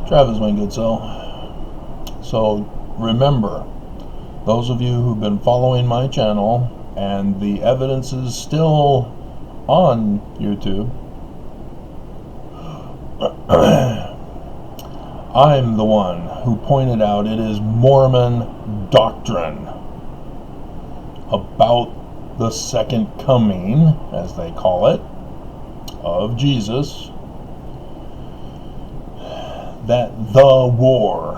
Travis, my good soul. So remember, those of you who've been following my channel, and the evidence is still on YouTube, I'm the one who pointed out it is Mormon doctrine about the second coming, as they call it, of Jesus, that the war,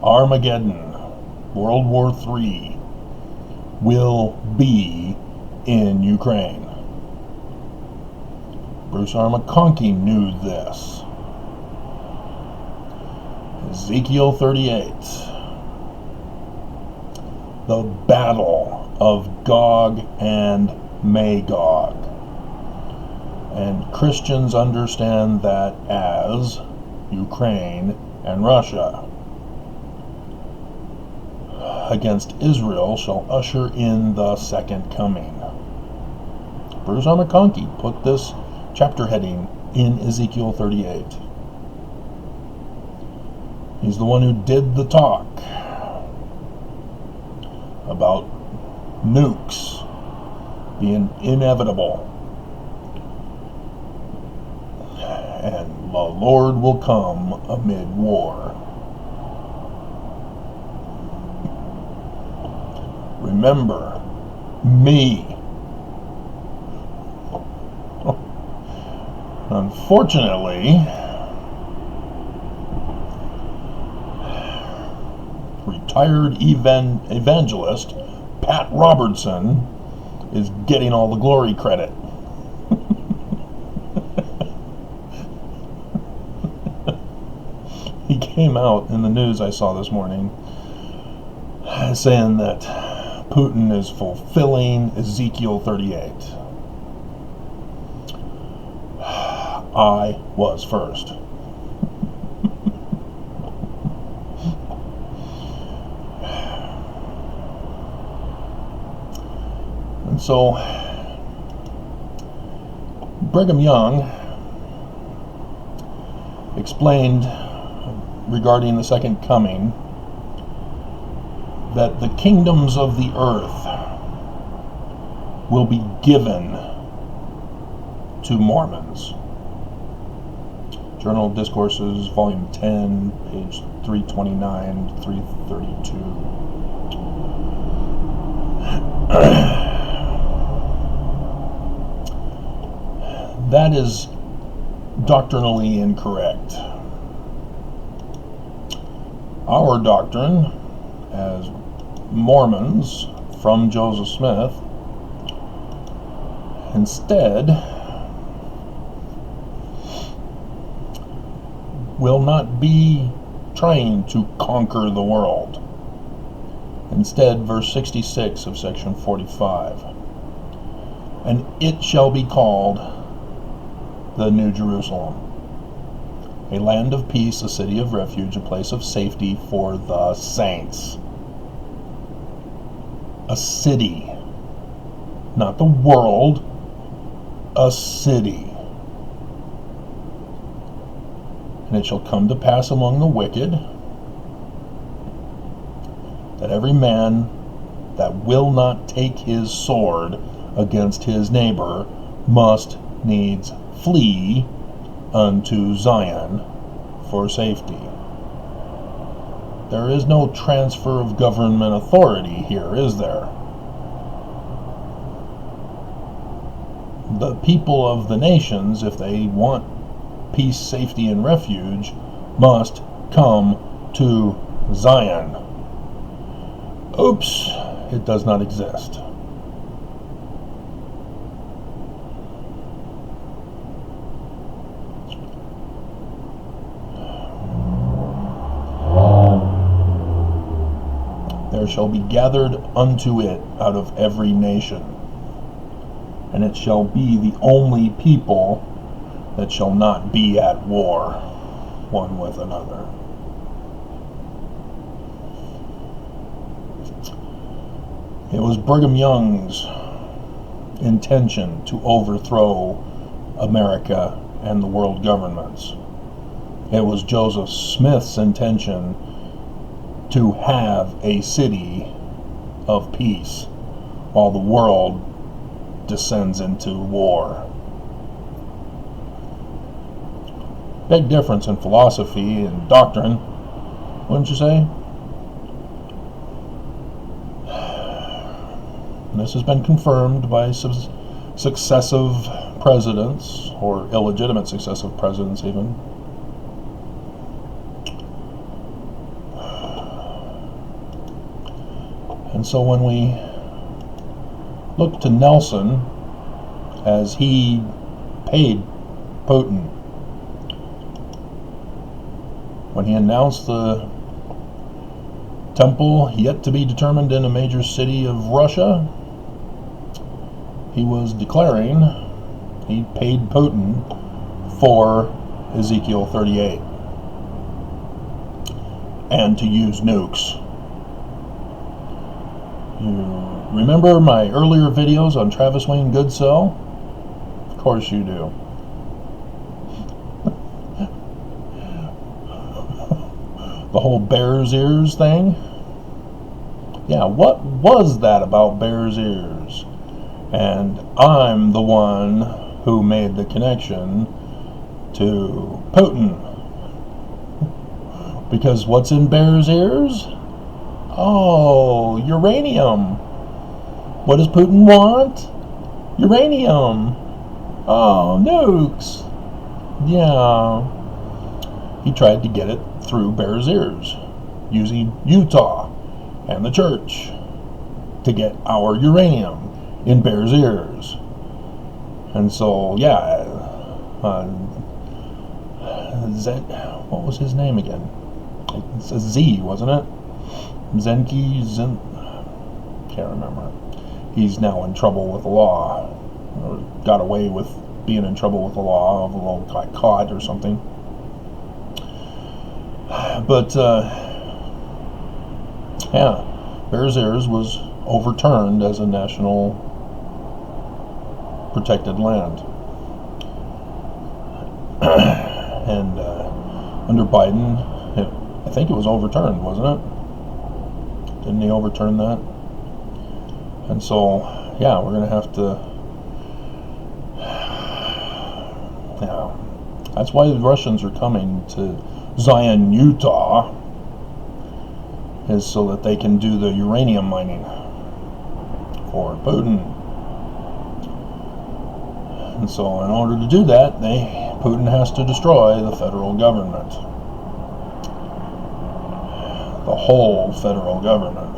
Armageddon, World War III, will be in Ukraine. Bruce R. McConkie knew this. Ezekiel 38. The battle of Gog and Magog. And Christians understand that as Ukraine and Russia against Israel shall usher in the second coming. Bruce R. McConkie put this chapter heading in Ezekiel 38. He's the one who did the talk about nukes being inevitable, and the Lord will come amid war. Remember me. Unfortunately, retired evangelist Pat Robertson is getting all the glory credit. He came out in the news I saw this morning saying that Putin is fulfilling Ezekiel 38. I was first. And so Brigham Young explained regarding the second coming that the kingdoms of the earth will be given to Mormons. Journal of Discourses, Volume 10, page 329 to 332. That is doctrinally incorrect. Our doctrine, as Mormons from Joseph Smith, instead will not be trying to conquer the world. Instead, verse 66 of section 45, and it shall be called the New Jerusalem, a land of peace, a city of refuge, a place of safety for the saints. A city, not the world, a city. And it shall come to pass among the wicked that every man that will not take his sword against his neighbor must needs flee unto Zion for safety. There is no transfer of government authority here, is there? The people of the nations, if they want peace, safety, and refuge, must come to Zion. Oops, it does not exist. There shall be gathered unto it out of every nation, and it shall be the only people that shall not be at war one with another. It was Brigham Young's intention to overthrow America and the world governments. It was Joseph Smith's intention to have a city of peace while the world descends into war. Big difference in philosophy and doctrine, wouldn't you say? This has been confirmed by successive presidents, or illegitimate successive presidents even. And so when we look to Nelson, as he paid Putin, when he announced the temple yet to be determined in a major city of Russia, he was declaring he paid Putin for Ezekiel 38 and to use nukes. You remember my earlier videos on Travis Wayne Goodsell? Of course you do. The whole Bears Ears thing? Yeah, what was that about Bears Ears? And I'm the one who made the connection to Putin. Because what's in Bears Ears? Oh, uranium. What does Putin want? Uranium. Oh, nukes. Yeah. He tried to get it through Bears Ears, using Utah and the church to get our uranium in Bears Ears. And so, yeah, what was his name again? It's a Z, wasn't it? Can't remember. He's now in trouble with the law, or got away with being in trouble with the law, although got caught or something. But yeah, Bears Ears was overturned as a national protected land, and under Biden, I think it was overturned, wasn't it? Didn't he overturn that? And so, yeah, we're going to have to... Yeah, that's why the Russians are coming to Zion, Utah, is so that they can do the uranium mining for Putin. And so, in order to do that, Putin has to destroy the federal government. The whole federal government.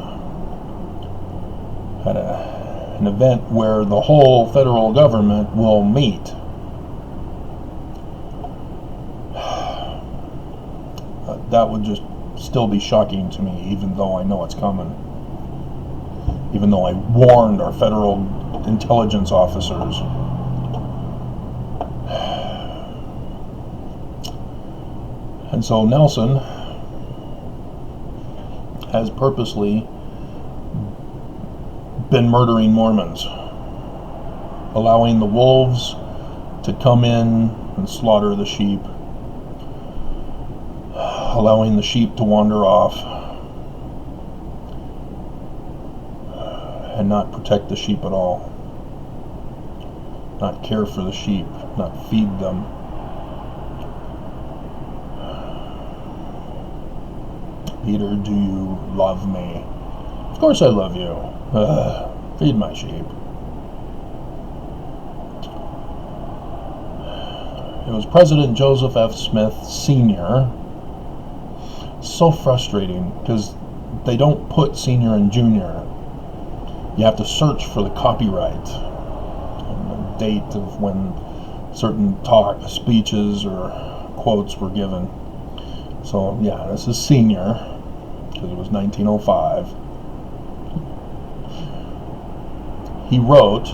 At an event where the whole federal government will meet. That would just still be shocking to me, even though I know it's coming. Even though I warned our federal intelligence officers. And so Nelson has purposely been murdering Mormons, allowing the wolves to come in and slaughter the sheep, allowing the sheep to wander off and not protect the sheep at all, not care for the sheep, not feed them. Peter, do you love me? Of course I love you. Feed my sheep. It was President Joseph F. Smith Sr. So frustrating, because they don't put senior and junior. You have to search for the copyright and the date of when certain speeches or quotes were given. So yeah, this is senior, because it was 1905. He wrote,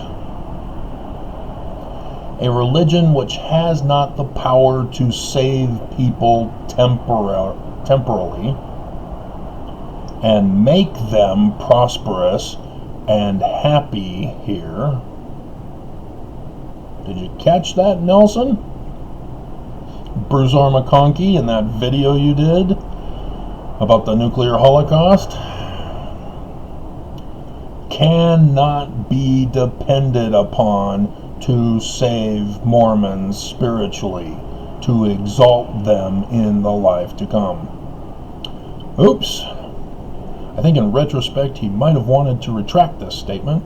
"A religion which has not the power to save people temporally and make them prosperous and happy here." Did you catch that, Nelson? Bruce R. McConkie in that video you did about the nuclear holocaust cannot be depended upon to save Mormons spiritually, to exalt them in the life to come. Oops. I think in retrospect he might have wanted to retract this statement.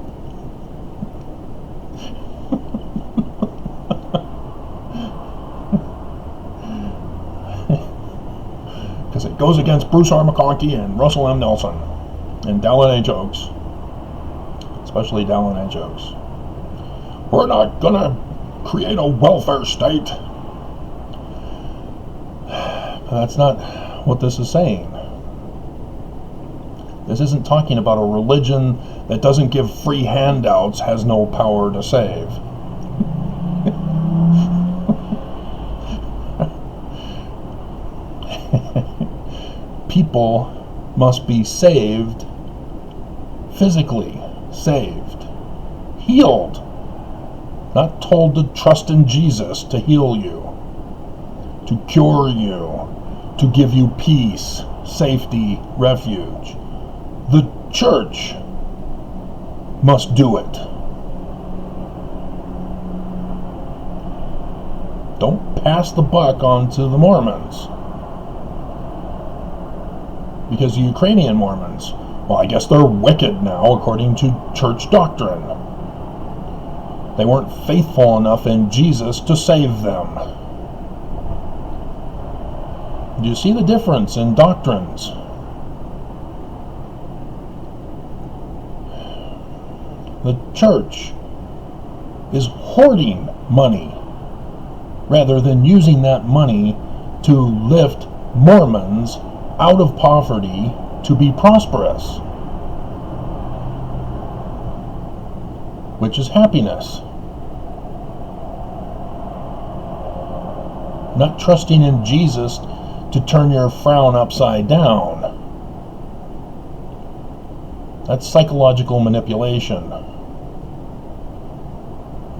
Because it goes against Bruce R. McConkie and Russell M. Nelson and Dallin H. Oaks. Especially Dallin H. Oaks. We're not going to create a welfare state. That's not what this is saying. This isn't talking about a religion that doesn't give free handouts, has no power to save. People must be saved, physically saved, healed, not told to trust in Jesus to heal you, to cure you, to give you peace, safety, refuge. The church must do it. Don't pass the buck on to the Mormons. Because the Ukrainian Mormons, well, I guess they're wicked now according to church doctrine. They weren't faithful enough in Jesus to save them. Do you see the difference in doctrines? The church is hoarding money rather than using that money to lift Mormons out of poverty to be prosperous, which is happiness. Not trusting in Jesus to turn your frown upside down. That's psychological manipulation.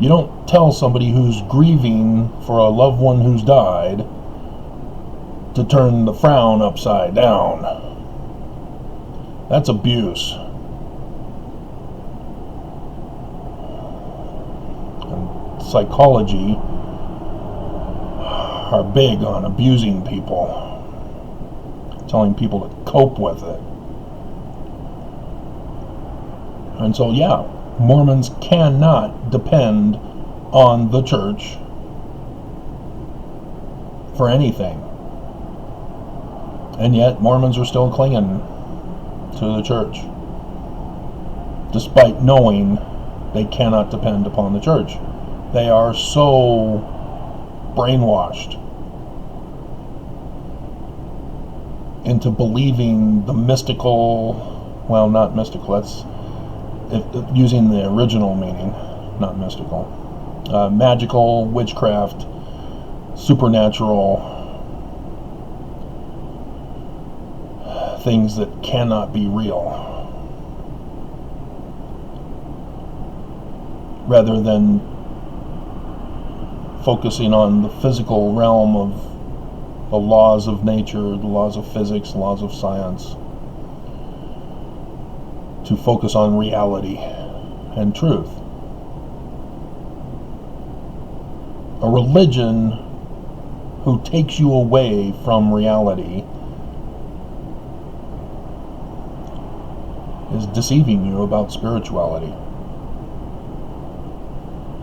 You don't tell somebody who's grieving for a loved one who's died to turn the frown upside down. That's abuse. And psychology are big on abusing people, telling people to cope with it. And so, yeah, Mormons cannot depend on the church for anything. And yet, Mormons are still clinging to the church, despite knowing they cannot depend upon the church. They are so brainwashed into believing the mystical, well, not mystical, that's using the original meaning, not mystical, magical, witchcraft, supernatural things that cannot be real, rather than focusing on the physical realm of the laws of nature, the laws of physics, the laws of science, to focus on reality and truth. A religion who takes you away from reality is deceiving you about spirituality.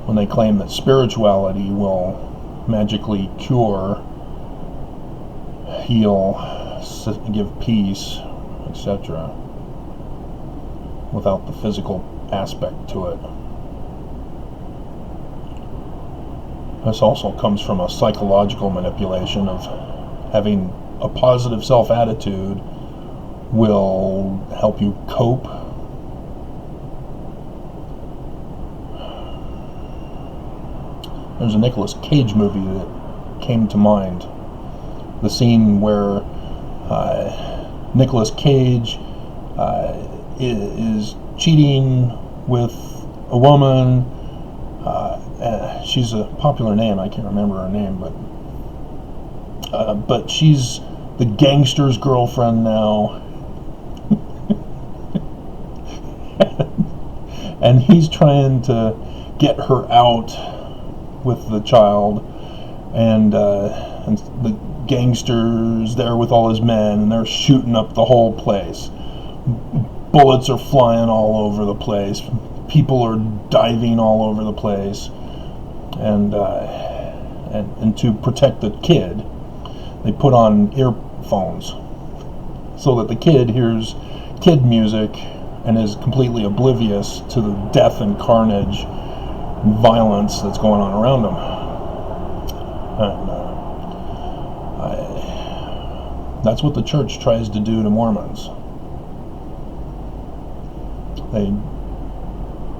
When they claim that spirituality will magically cure, heal, give peace, etc., without the physical aspect to it. This also comes from a psychological manipulation of having a positive self-attitude will help you cope. There's a Nicolas Cage movie that came to mind. The scene where Nicolas Cage is cheating with a woman. She's a popular name. I can't remember her name, but But she's the gangster's girlfriend now. And he's trying to get her out with the child, and the gangster's there with all his men, and they're shooting up the whole place. Bullets are flying all over the place. People are diving all over the place, and to protect the kid, they put on earphones so that the kid hears kid music and is completely oblivious to the death and carnage and violence that's going on around him. And that's what the church tries to do to Mormons. They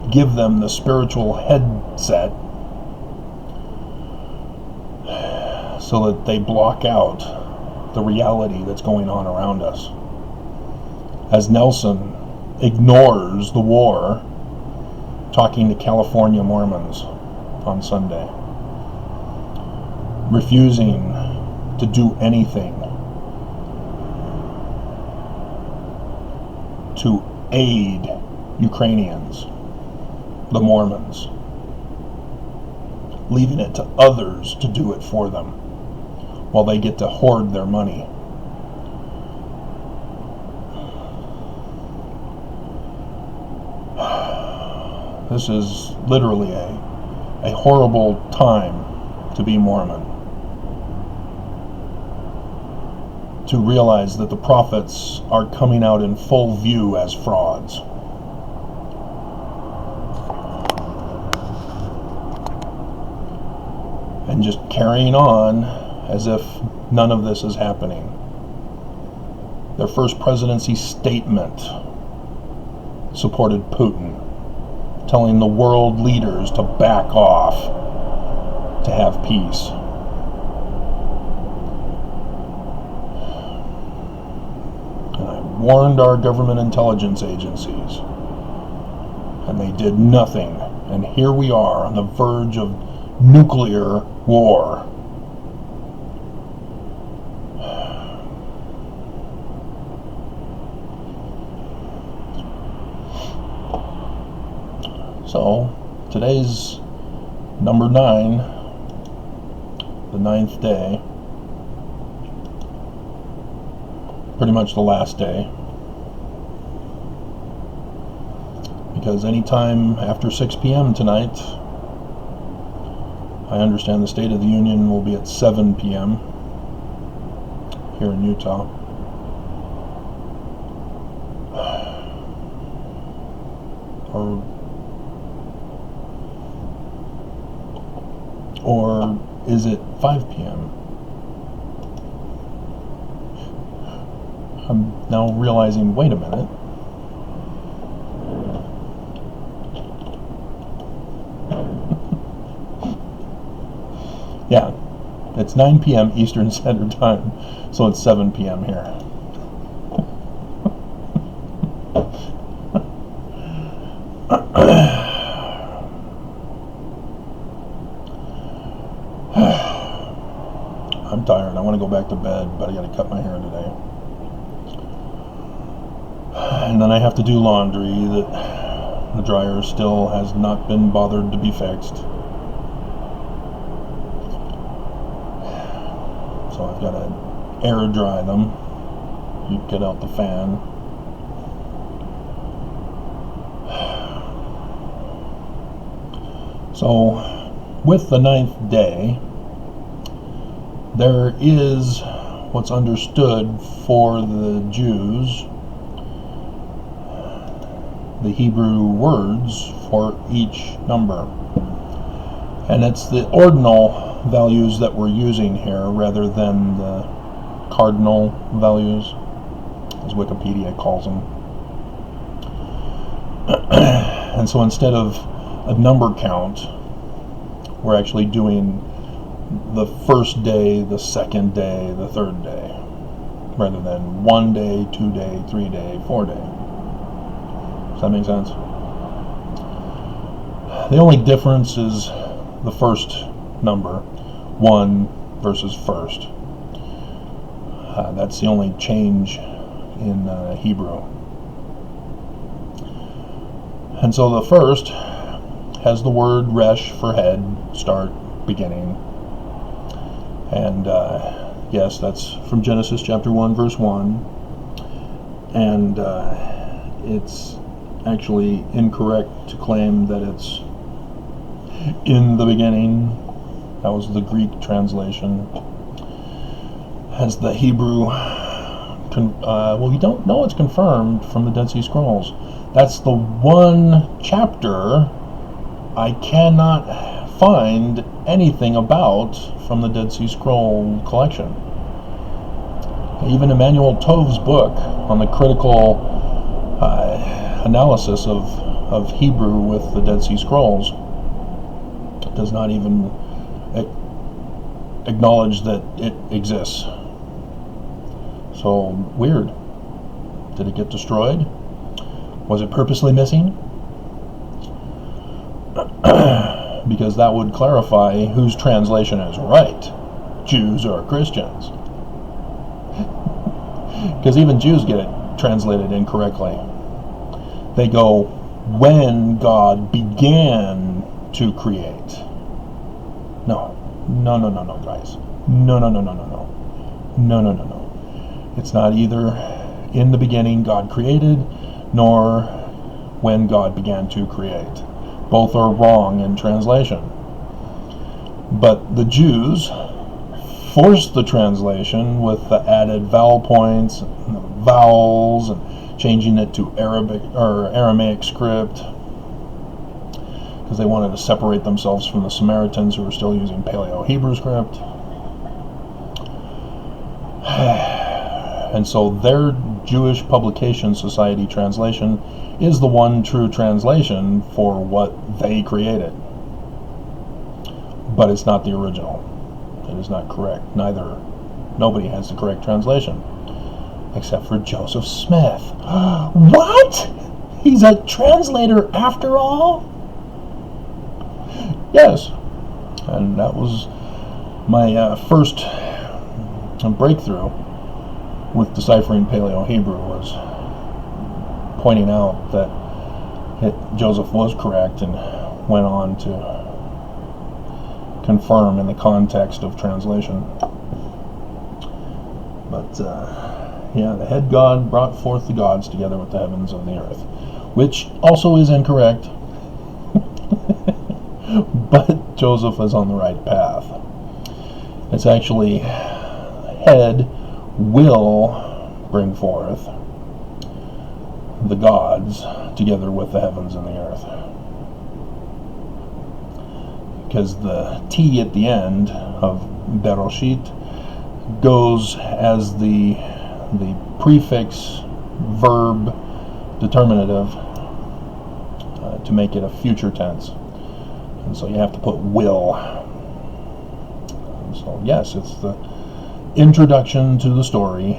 give them the spiritual headset so that they block out the reality that's going on around us. As Nelson ignores the war, talking to California Mormons on Sunday, refusing to do anything to aid Ukrainians, the Mormons, leaving it to others to do it for them while they get to hoard their money. This is literally a horrible time to be Mormon. To realize that the prophets are coming out in full view as frauds. And just carrying on as if none of this is happening. Their first presidency statement supported Putin, telling the world leaders to back off to have peace. And I warned our government intelligence agencies, and they did nothing. And here we are on the verge of nuclear war. So, today's number 9, the 9th day, pretty much the last day, because anytime after 6 p.m. tonight, I understand the State of the Union will be at 7 p.m. here in Utah. Or is it 5 p.m.? I'm now realizing, wait a minute. Yeah, it's 9 p.m. Eastern Standard Time, so it's 7 p.m. here. I'm tired. I want to go back to bed, but I got to cut my hair today. And then I have to do laundry that the dryer still has not been bothered to be fixed. So I've got to air dry them. You get out the fan. So, with the 9th day, there is what's understood for the Jews, the Hebrew words for each number. And it's the ordinal values that we're using here rather than the cardinal values, as Wikipedia calls them. And so instead of a number count, we're actually doing the first day, the second day, the third day, rather than 1 day, 2 day, 3 day, 4 day. Does that make sense? The only difference is the first number, 1 versus first. That's the only change in Hebrew. And so the first has the word resh for head, start, beginning. And yes, that's from Genesis chapter 1, verse 1. And it's actually incorrect to claim that it's in the beginning. That was the Greek translation. As the Hebrew, well, you don't know it's confirmed from the Dead Sea Scrolls. That's the one chapter I cannot find anything about from the Dead Sea Scroll collection. Even Emmanuel Tove's book on the critical analysis of Hebrew with the Dead Sea Scrolls does not even acknowledge that it exists. So, weird. Did it get destroyed? Was it purposely missing? Because that would clarify whose translation is right, Jews or Christians. Because even Jews get it translated incorrectly. They go, when God began to create. No, guys. No. It's not either in the beginning God created, nor when God began to create. Both are wrong in translation. But the Jews forced the translation with the added vowel points, and vowels, and changing it to Arabic or Aramaic script, because they wanted to separate themselves from the Samaritans who were still using Paleo-Hebrew script. And so their Jewish Publication Society translation is the one true translation for what they created. But it's not the original. It is not correct. Nobody has the correct translation. Except for Joseph Smith. What? He's a translator after all? Yes. And that was my first breakthrough with deciphering Paleo-Hebrew, was pointing out that Joseph was correct, and went on to confirm in the context of translation. But yeah, the head God brought forth the gods together with the heavens and the earth, which also is incorrect. But Joseph is on the right path. It's actually head will bring forth the gods together with the heavens and the earth. Because the T at the end of Beroshit goes as the prefix verb determinative to make it a future tense. And so you have to put will. And so yes, it's the introduction to the story.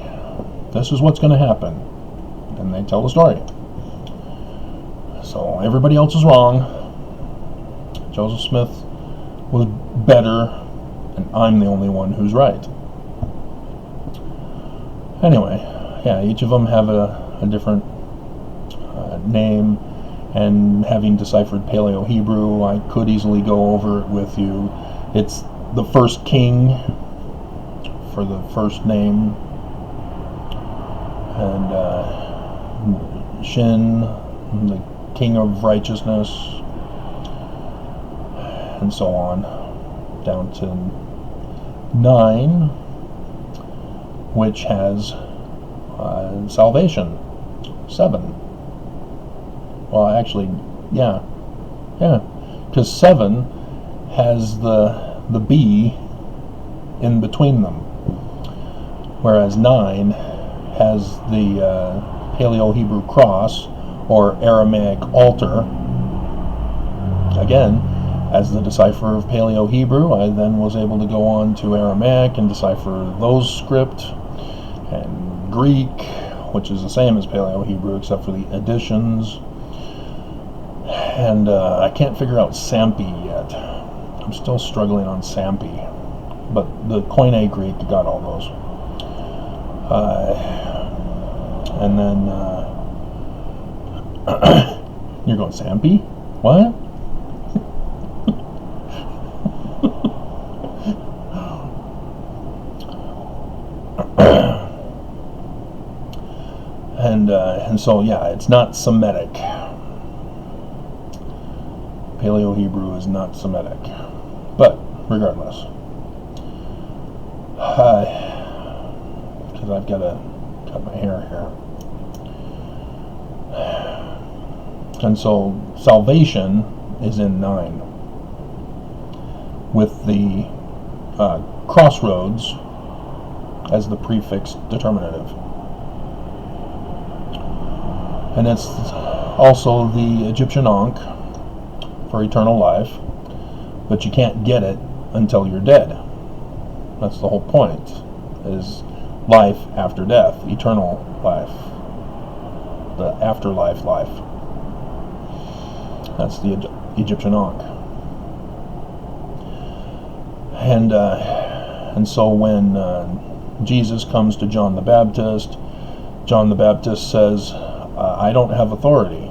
This is what's going to happen. And they tell the story. So everybody else is wrong. Joseph Smith was better, and I'm the only one who's right. Anyway, yeah, each of them have a different name, and having deciphered Paleo-Hebrew, I could easily go over it with you. It's the first king for the first name, and Shin, the king of righteousness, and so on, down to 9, which has salvation, 7. Well, actually, yeah, because 7 has the B in between them, whereas 9 has the Paleo-Hebrew cross, or Aramaic altar. Again, as the decipherer of Paleo-Hebrew, I then was able to go on to Aramaic and decipher those script, and Greek, which is the same as Paleo-Hebrew except for the additions. And I can't figure out Sampi yet. I'm still struggling on Sampi, but the Koine Greek got all those. And then you're going, Sampy? What? And so, yeah, it's not Semitic. Paleo-Hebrew is not Semitic. But, regardless. Because I've got to cut my hair here. And so, salvation is in 9. With the crossroads as the prefix determinative. And it's also the Egyptian Ankh for eternal life, but you can't get it until you're dead. That's the whole point, is life after death, eternal life, the afterlife life. That's the Egyptian Ankh. And so when Jesus comes to John the Baptist says, I don't have authority.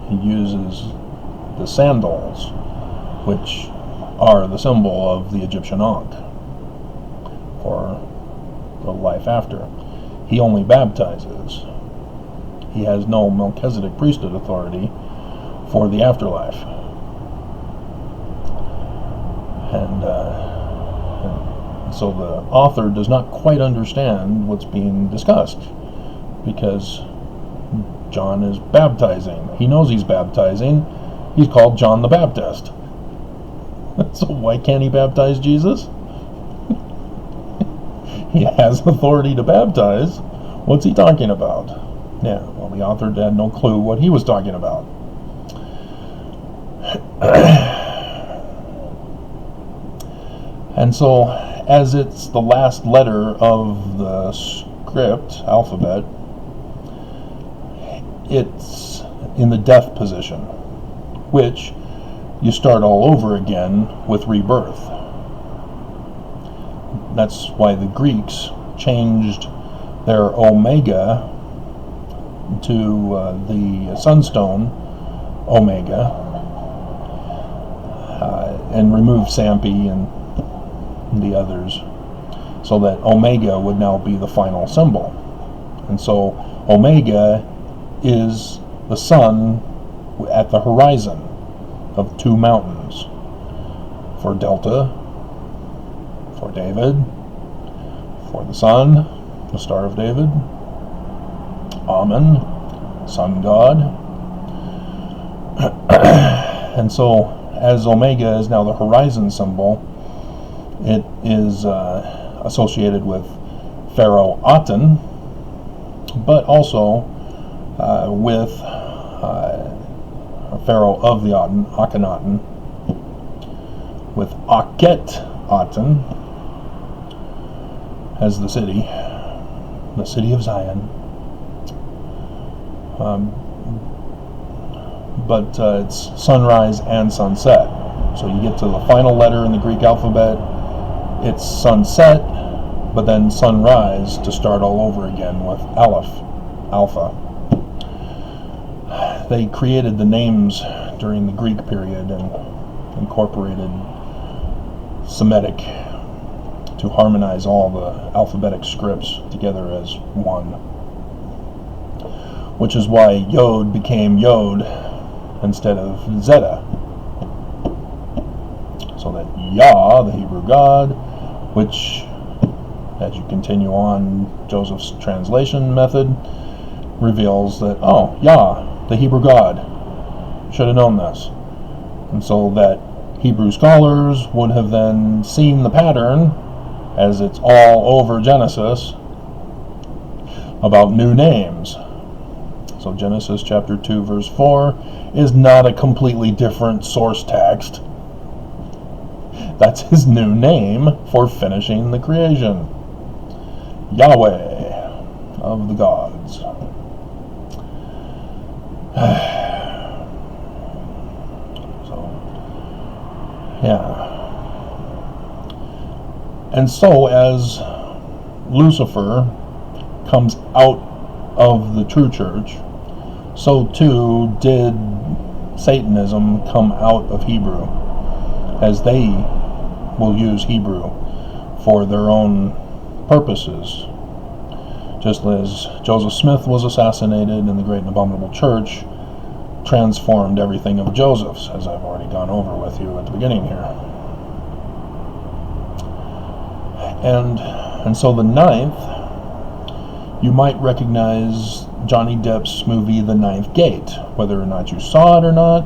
He uses the sandals, which are the symbol of the Egyptian Ankh for the life after. He only baptizes. He has no Melchizedek priesthood authority for the afterlife. And so the author does not quite understand what's being discussed, because John is baptizing. He knows he's baptizing. He's called John the Baptist. So why can't he baptize Jesus? He has authority to baptize. What's he talking about? Yeah, well, the author had no clue what he was talking about. And so, as it's the last letter of the script, alphabet, it's in the death position, which you start all over again with rebirth. That's why the Greeks changed their omega to the sunstone omega, and removed Sampi and the others, so that omega would now be the final symbol. And so omega is the sun at the horizon of 2 mountains. For Delta, for David, for the sun, the Star of David, Amen, sun god. And so, as omega is now the horizon symbol, it is associated with Pharaoh Aten, but also with Pharaoh of the Akhenaten, with Akhet-Aten as the city of Zion. But it's sunrise and sunset. So you get to the final letter in the Greek alphabet, it's sunset, but then sunrise to start all over again with Aleph, Alpha. They created the names during the Greek period and incorporated Semitic to harmonize all the alphabetic scripts together as one. Which is why Yod became Yod instead of Zeta. So that Yah, the Hebrew God, which, as you continue on Joseph's translation method, reveals that, oh, Yah, the Hebrew God, should have known this. And so that Hebrew scholars would have then seen the pattern, as it's all over Genesis, about new names. So Genesis chapter 2 verse 4 is not a completely different source text. That's his new name for finishing the creation. Yahweh of the gods. So, yeah. And so as Lucifer comes out of the true church, so too did Satanism come out of Hebrew, as they will use Hebrew for their own purposes. Just as Joseph Smith was assassinated and the Great and Abominable Church transformed everything of Joseph's, as I've already gone over with you at the beginning here. And so the ninth, you might recognize Johnny Depp's movie The Ninth Gate, whether or not you saw it or not,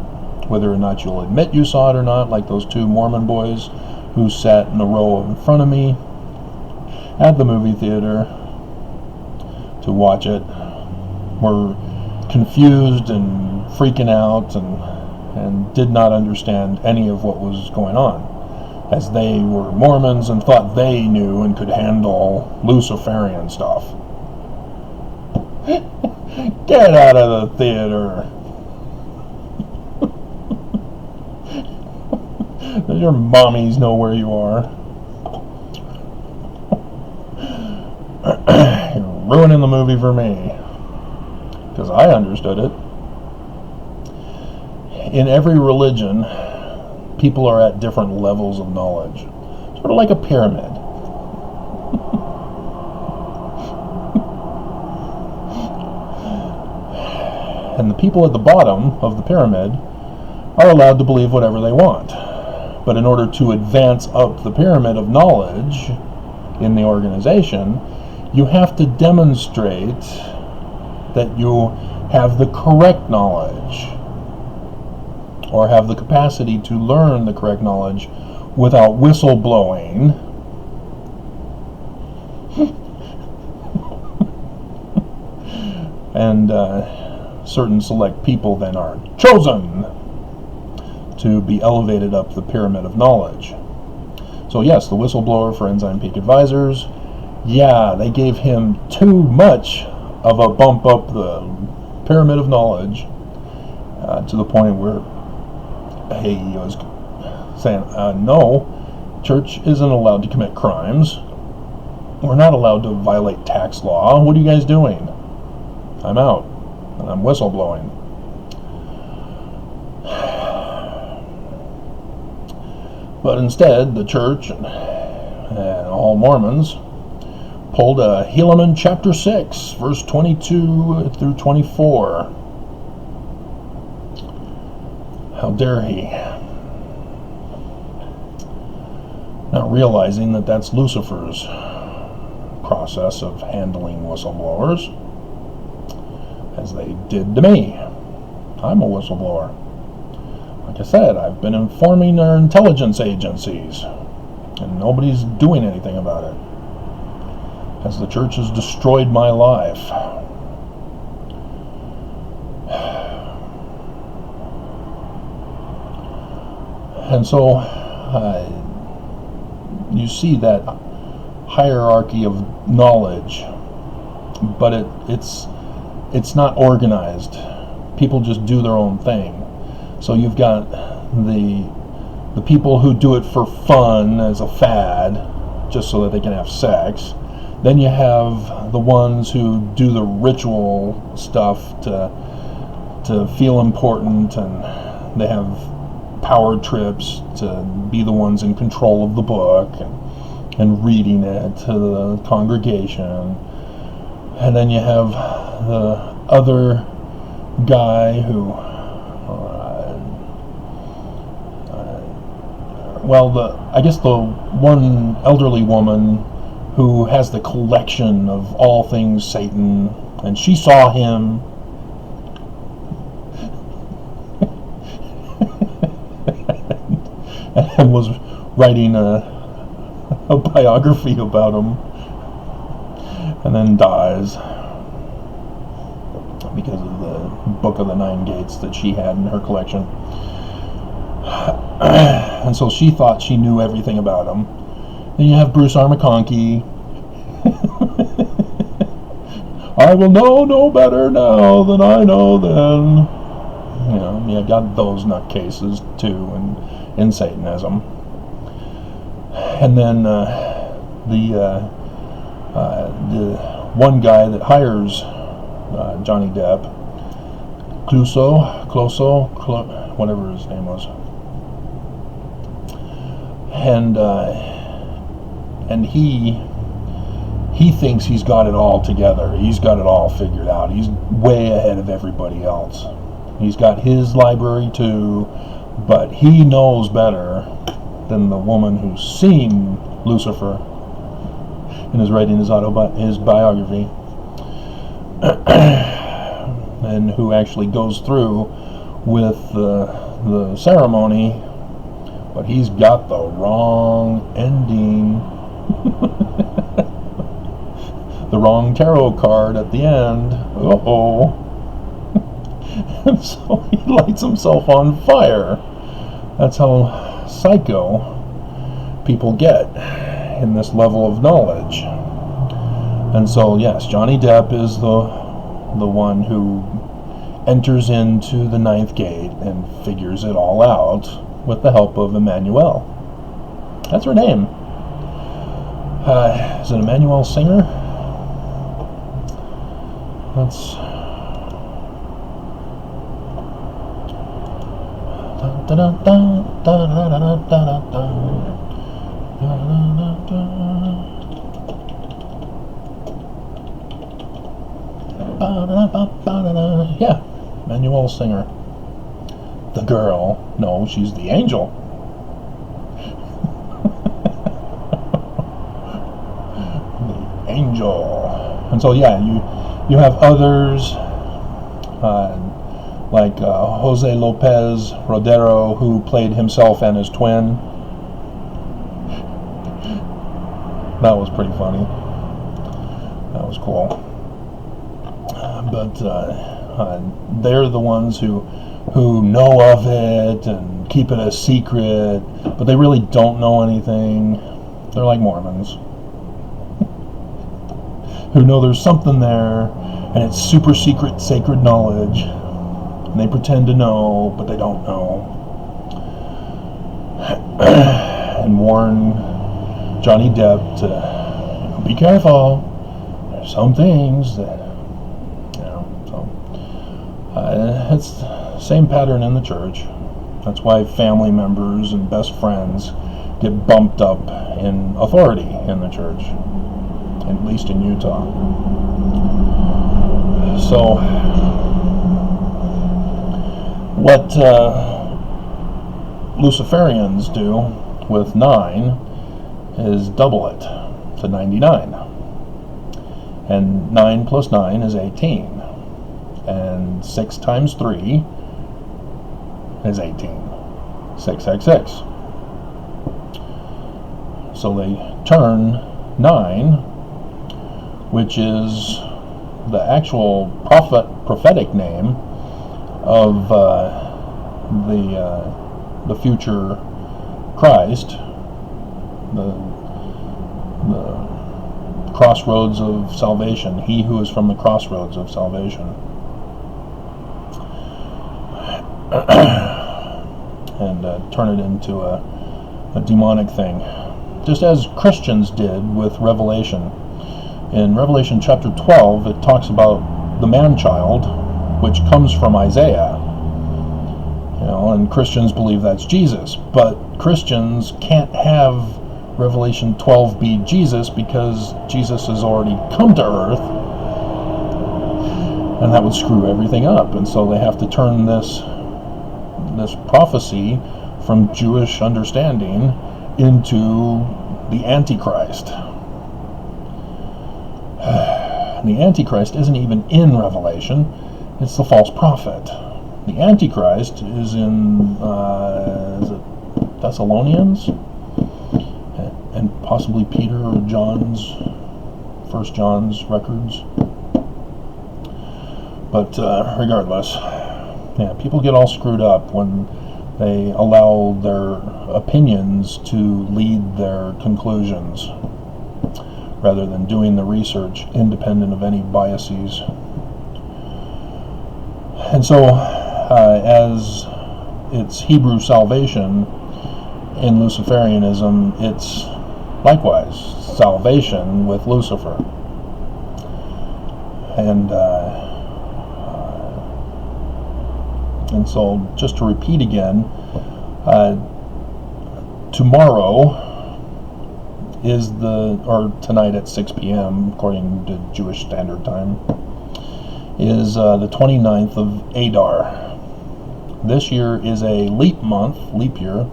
whether or not you'll admit you saw it or not, like those two Mormon boys who sat in a row in front of me at the movie theater to watch it, were confused and freaking out and did not understand any of what was going on, as they were Mormons and thought they knew and could handle Luciferian stuff. Get out of the theater. Does your mommies know where you are? You're ruining the movie for me, because I understood it. In every religion, people are at different levels of knowledge, sort of like a pyramid. And the people at the bottom of the pyramid are allowed to believe whatever they want. But in order to advance up the pyramid of knowledge in the organization, you have to demonstrate that you have the correct knowledge, or have the capacity to learn the correct knowledge without whistleblowing. And certain select people then are chosen to be elevated up the pyramid of knowledge. So yes, the whistleblower for Enzyme Peak Advisors, yeah, they gave him too much of a bump up the pyramid of knowledge, to the point where he was saying, no, church isn't allowed to commit crimes. We're not allowed to violate tax law. What are you guys doing? I'm out, and I'm whistleblowing. But instead, the church and all Mormons pulled a Helaman chapter 6, verse 22 through 24. How dare he? Not realizing that that's Lucifer's process of handling whistleblowers, as they did to me. I'm a whistleblower. Like I said, I've been informing our intelligence agencies, and nobody's doing anything about it, as the church has destroyed my life. And so you see that hierarchy of knowledge, but it's not organized. People just do their own thing. So you've got the people who do it for fun as a fad, just so that they can have sex. Then you have the ones who do the ritual stuff to feel important, and they have power trips to be the ones in control of the book and reading it to the congregation. And then you have the other guy who, I guess the one elderly woman who has the collection of all things Satan, and she saw him and was writing a biography about him, and then dies because of the Book of the Nine Gates that she had in her collection. And so she thought she knew everything about him. Then you have Bruce R. McConkie. I will know no better now than I know then. You know, you got those nutcases too in Satanism. And then The one guy that hires Johnny Depp, whatever his name was, and he thinks he's got it all together. He's got it all figured out. He's way ahead of everybody else. He's got his library too, but he knows better than the woman who's seen Lucifer and is writing his biography, and who actually goes through with the ceremony, but he's got the wrong ending. The wrong tarot card at the end. Uh-oh. And so he lights himself on fire. That's how psycho people get in this level of knowledge. And so, yes, Johnny Depp is the one who enters into the ninth gate and figures it all out with the help of Emmanuel. That's her name. Is it Emmanuel Singer? That's... Yeah, Emmanuel Singer. The girl. No, she's the angel. The angel. And so, yeah, you have others like Jose Lopez Rodero, who played himself and his twin. That was pretty funny. That was cool. But they're the ones who know of it and keep it a secret, but they really don't know anything. They're like Mormons, who know there's something there, and it's super secret, sacred knowledge, and they pretend to know, but they don't know, and warn Johnny Depp to be careful. There's some things that, it's the same pattern in the church. That's why family members and best friends get bumped up in authority in the church, at least in Utah. So what Luciferians do with 9 is double it to 99. And 9 plus 9 is 18. And 6 times 3 is 18. 666. So they turn 9, which is the actual prophetic name of the future Christ, the crossroads of salvation, he who is from the crossroads of salvation. And turn it into a demonic thing, just as Christians did with Revelation. In Revelation chapter 12, it talks about the man-child, which comes from Isaiah. And Christians believe that's Jesus, but Christians can't have Revelation 12 be Jesus because Jesus has already come to earth, and that would screw everything up. And so they have to turn this prophecy from Jewish understanding into the Antichrist. The Antichrist isn't even in Revelation, it's the false prophet. The Antichrist is in is it Thessalonians? And possibly Peter or John's, 1 John's records. But regardless, yeah, people get all screwed up when they allow their opinions to lead their conclusions rather than doing the research independent of any biases. And so, as it's Hebrew salvation in Luciferianism, it's likewise, salvation with Lucifer. And so, just to repeat again, tomorrow is or tonight at 6 p.m., according to Jewish Standard Time, is the 29th of Adar. This year is a leap year,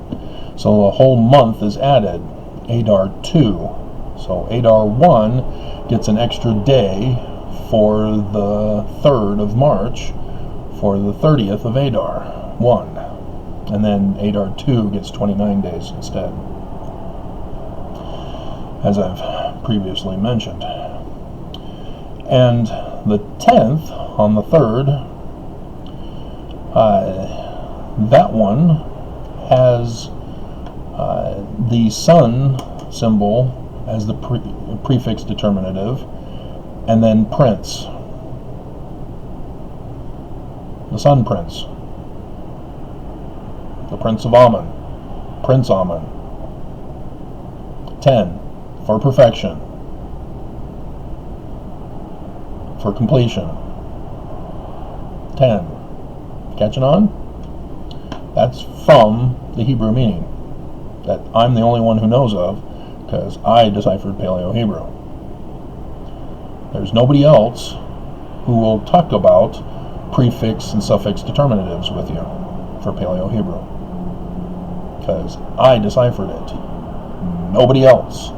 so a whole month is added, Adar 2. So Adar 1 gets an extra day for the 3rd of March, for the 30th of Adar 1. And then Adar 2 gets 29 days instead, as I've previously mentioned. And the 10th, on the 3rd, that one has the sun symbol as the prefix determinative, and then prince, the sun prince, the Prince of Amen, Prince Amen. 10 for perfection, for completion. 10. Catching on? That's from the Hebrew meaning that I'm the only one who knows of, because I deciphered Paleo-Hebrew. There's nobody else who will talk about prefix and suffix determinatives with you for Paleo-Hebrew, because I deciphered it. Nobody else.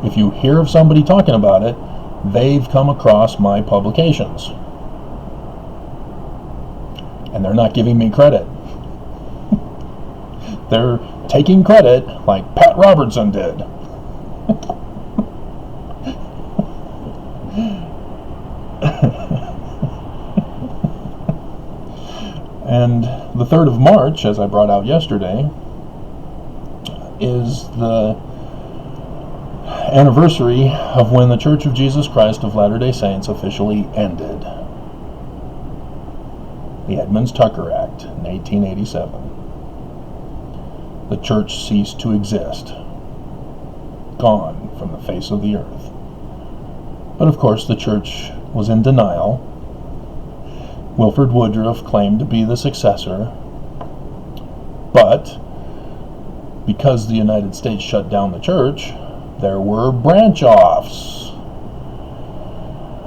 If you hear of somebody talking about it, they've come across my publications, and they're not giving me credit. They're taking credit like Pat Robertson did. And the 3rd of March, as I brought out yesterday, is the anniversary of when the Church of Jesus Christ of Latter-day Saints officially ended. The Edmunds-Tucker Act in 1887. The church ceased to exist, gone from the face of the earth. But of course the church was in denial. Wilford Woodruff claimed to be the successor, but because the United States shut down the church, there were branch-offs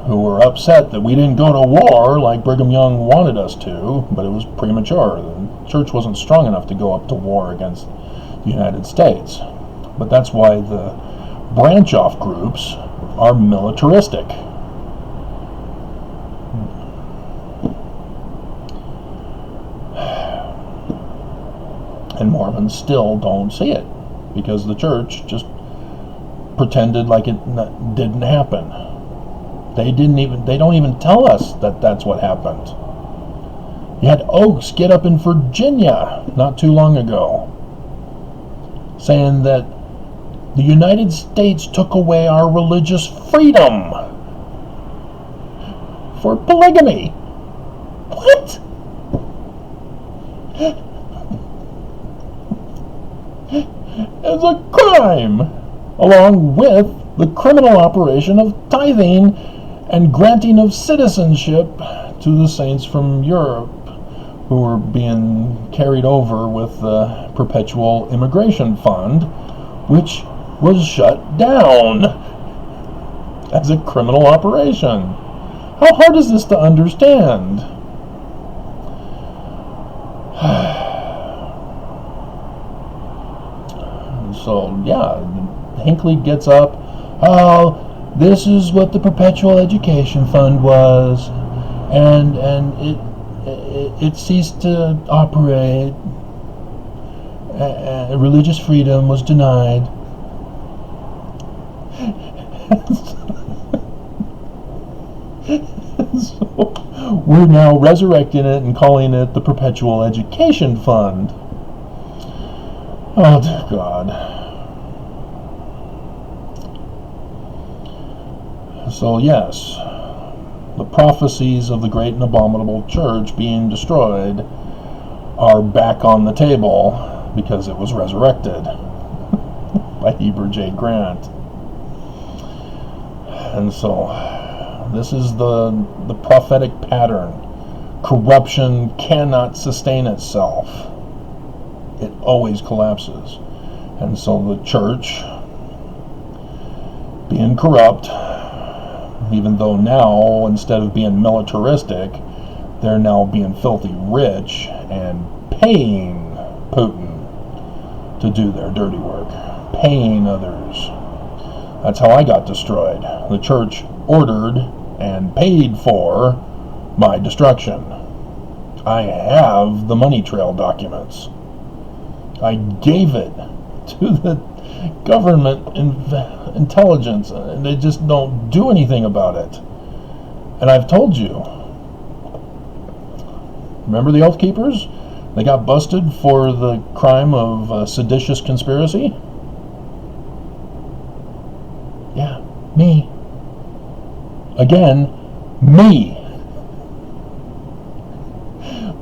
who were upset that we didn't go to war like Brigham Young wanted us to, but it was premature. The church wasn't strong enough to go up to war against the United States. But that's why the branch-off groups are militaristic. And Mormons still don't see it, because the church just pretended like it didn't happen. They don't even tell us that that's what happened. You had Oaks get up in Virginia not too long ago saying that the United States took away our religious freedom for polygamy. What? It's a crime, along with the criminal operation of tithing and granting of citizenship to the saints from Europe who were being carried over with the Perpetual Immigration Fund, which was shut down as a criminal operation. How hard is this to understand? So, yeah, Hinckley gets up, oh, this is what the Perpetual Education Fund was, and it ceased to operate, religious freedom was denied. So, we're now resurrecting it and calling it the Perpetual Education Fund. Oh, dear God. So, yes, the prophecies of the great and abominable church being destroyed are back on the table because it was resurrected. by Heber J. Grant. And so this is the prophetic pattern. Corruption cannot sustain itself. It always collapses. And so the church, being corrupt, even though now, instead of being militaristic, they're now being filthy rich and paying Putin to do their dirty work, paying others. That's how I got destroyed. The church ordered and paid for my destruction. I have the money trail documents. I gave it to the government intelligence, and they just don't do anything about it. And I've told you. Remember the Oath Keepers? They got busted for the crime of seditious conspiracy? Yeah, me. Again, me.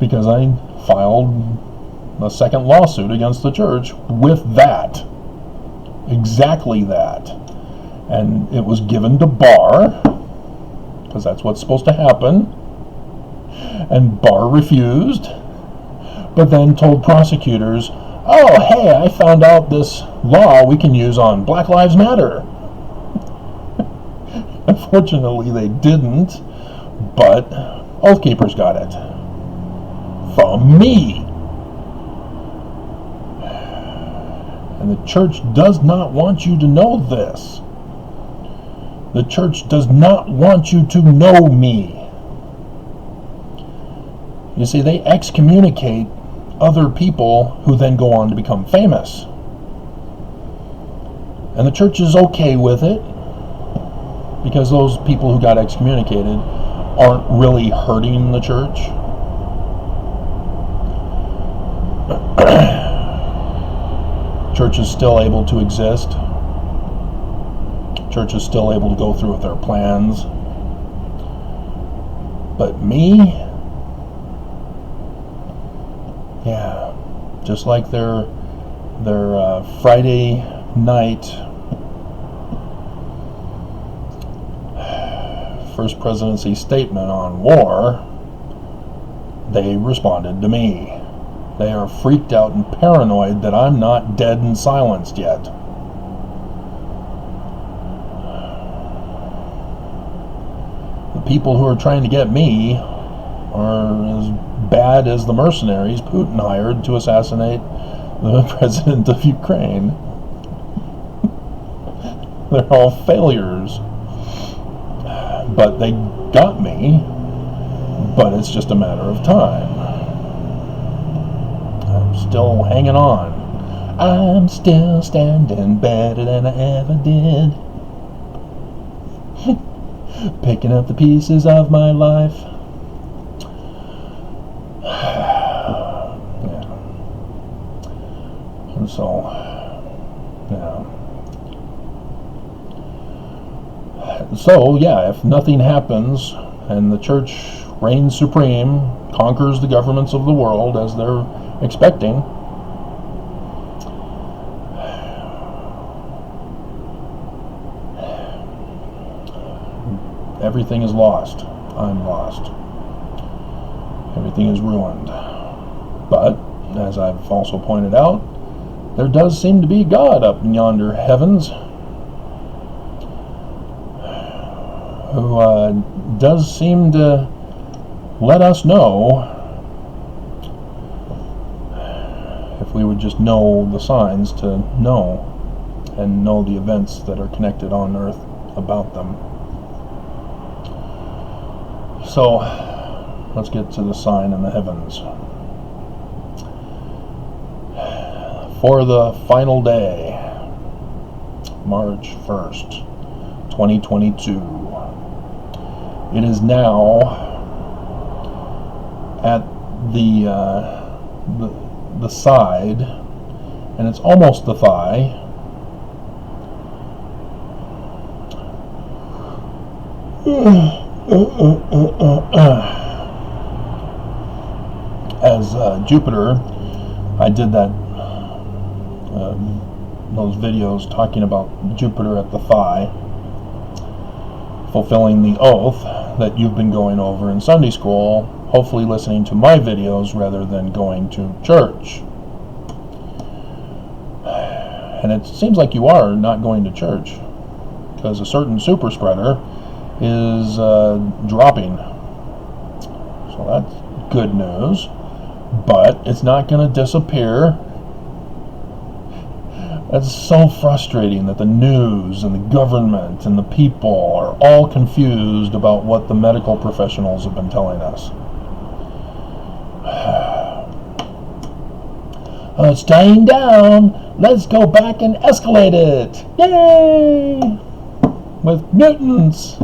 Because I filed a second lawsuit against the church with that. Exactly that. And it was given to Barr, because that's what's supposed to happen. And Barr refused, but then told prosecutors, oh, hey, I found out this law we can use on Black Lives Matter. Unfortunately, they didn't, but Oath Keepers got it. From me. And the church does not want you to know this. The church does not want you to know me. You see, they excommunicate other people who then go on to become famous. And the church is okay with it, because those people who got excommunicated aren't really hurting the church. Church is still able to exist. Church is still able to go through with their plans. But me, yeah, just like their Friday night First Presidency statement on war, they responded to me. They are freaked out and paranoid that I'm not dead and silenced yet. The people who are trying to get me are as bad as the mercenaries Putin hired to assassinate the president of Ukraine. They're all failures. But they got me, but it's just a matter of time. I'm still hanging on. I'm still standing better than I ever did. Picking up the pieces of my life. Yeah. And so, yeah. So, yeah, if nothing happens and the church reigns supreme, conquers the governments of the world as they're expecting, everything is lost. I'm lost. Everything is ruined. But, as I've also pointed out, there does seem to be God up in yonder heavens, who does seem to let us know, if we would just know the signs to know, and know the events that are connected on earth about them. So, let's get to the sign in the heavens. For the final day, March 1st, 2022. It is now at the side, and it's almost the thigh. As Jupiter, I did that those videos talking about Jupiter at the thigh, fulfilling the oath that you've been going over in Sunday school, hopefully listening to my videos rather than going to church. And it seems like you are not going to church, because a certain super spreader is dropping. So that's good news, but it's not going to disappear. It's so frustrating that the news and the government and the people are all confused about what the medical professionals have been telling us. It's dying down. Let's go back and escalate it. Yay! With mutants.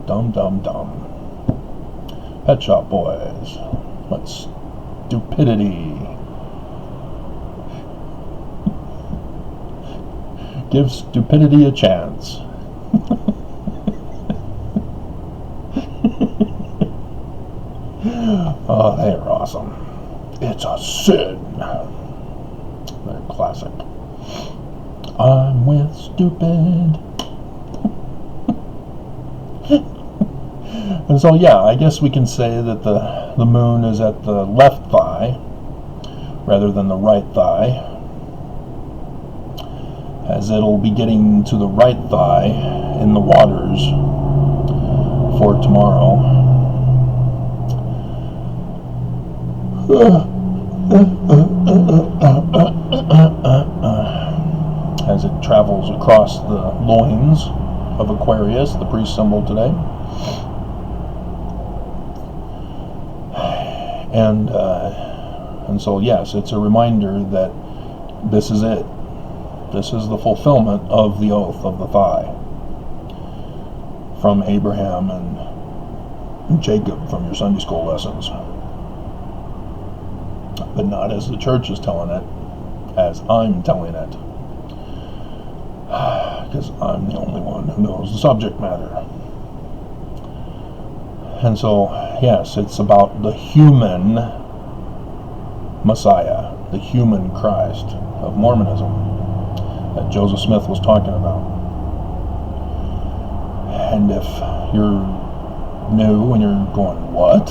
Dumb, dumb, dumb. Pet Shop Boys. What stupidity. Give stupidity a chance. Oh, they are awesome. It's a sin. They're classic. I'm with stupid. And so, yeah, I guess we can say that the moon is at the left thigh rather than the right thigh, as it'll be getting to the right thigh in the waters for tomorrow. As it travels across the loins of Aquarius, the priest symbol today. And so, yes, it's a reminder that this is it. This is the fulfillment of the oath of the thigh from Abraham and Jacob from your Sunday school lessons. But not as the church is telling it, as I'm telling it. Because I'm the only one who knows the subject matter. And so, yes, it's about the human Messiah, the human Christ of Mormonism that Joseph Smith was talking about. And if you're new and you're going, what?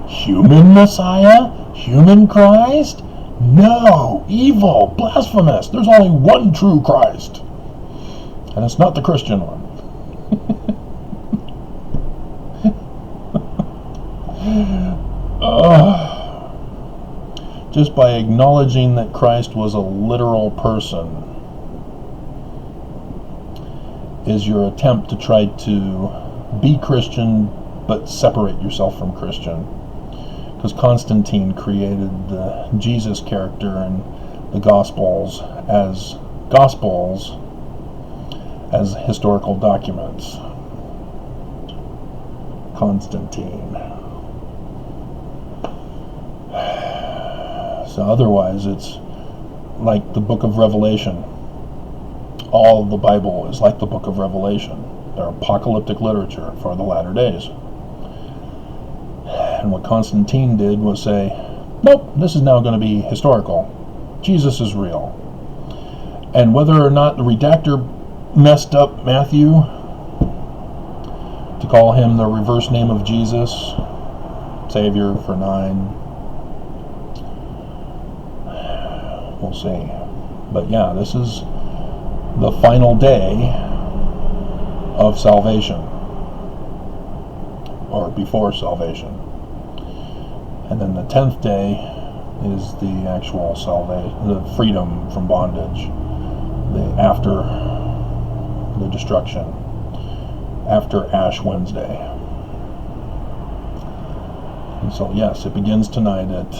Human Messiah? Human Christ? No! Evil! Blasphemous! There's only one true Christ. And it's not the Christian one. Just by acknowledging that Christ was a literal person is your attempt to try to be Christian but separate yourself from Christian. Because Constantine created the Jesus character in the Gospels as historical documents. Constantine. So otherwise it's like the book of Revelation. All of the Bible is like the book of Revelation. They're apocalyptic literature for the latter days. And what Constantine did was say, nope, this is now going to be historical. Jesus is real. And whether or not the redactor messed up Matthew to call him the reverse name of Jesus, Savior for 9, we'll see. But yeah, this is the final day of salvation, or before salvation. And then the 10th day is the actual salvation, the freedom from bondage, after the destruction, after Ash Wednesday. And so yes, it begins tonight at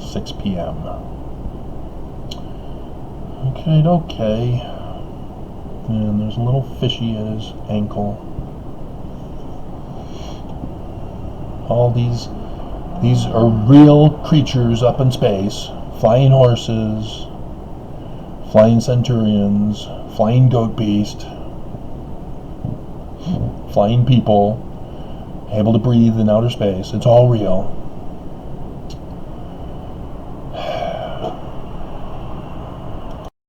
6 p.m. Okay. And there's a little fishy at his ankle. All these are real creatures up in space. Flying horses, flying centurions, flying goat beast, flying people, able to breathe in outer space. It's all real.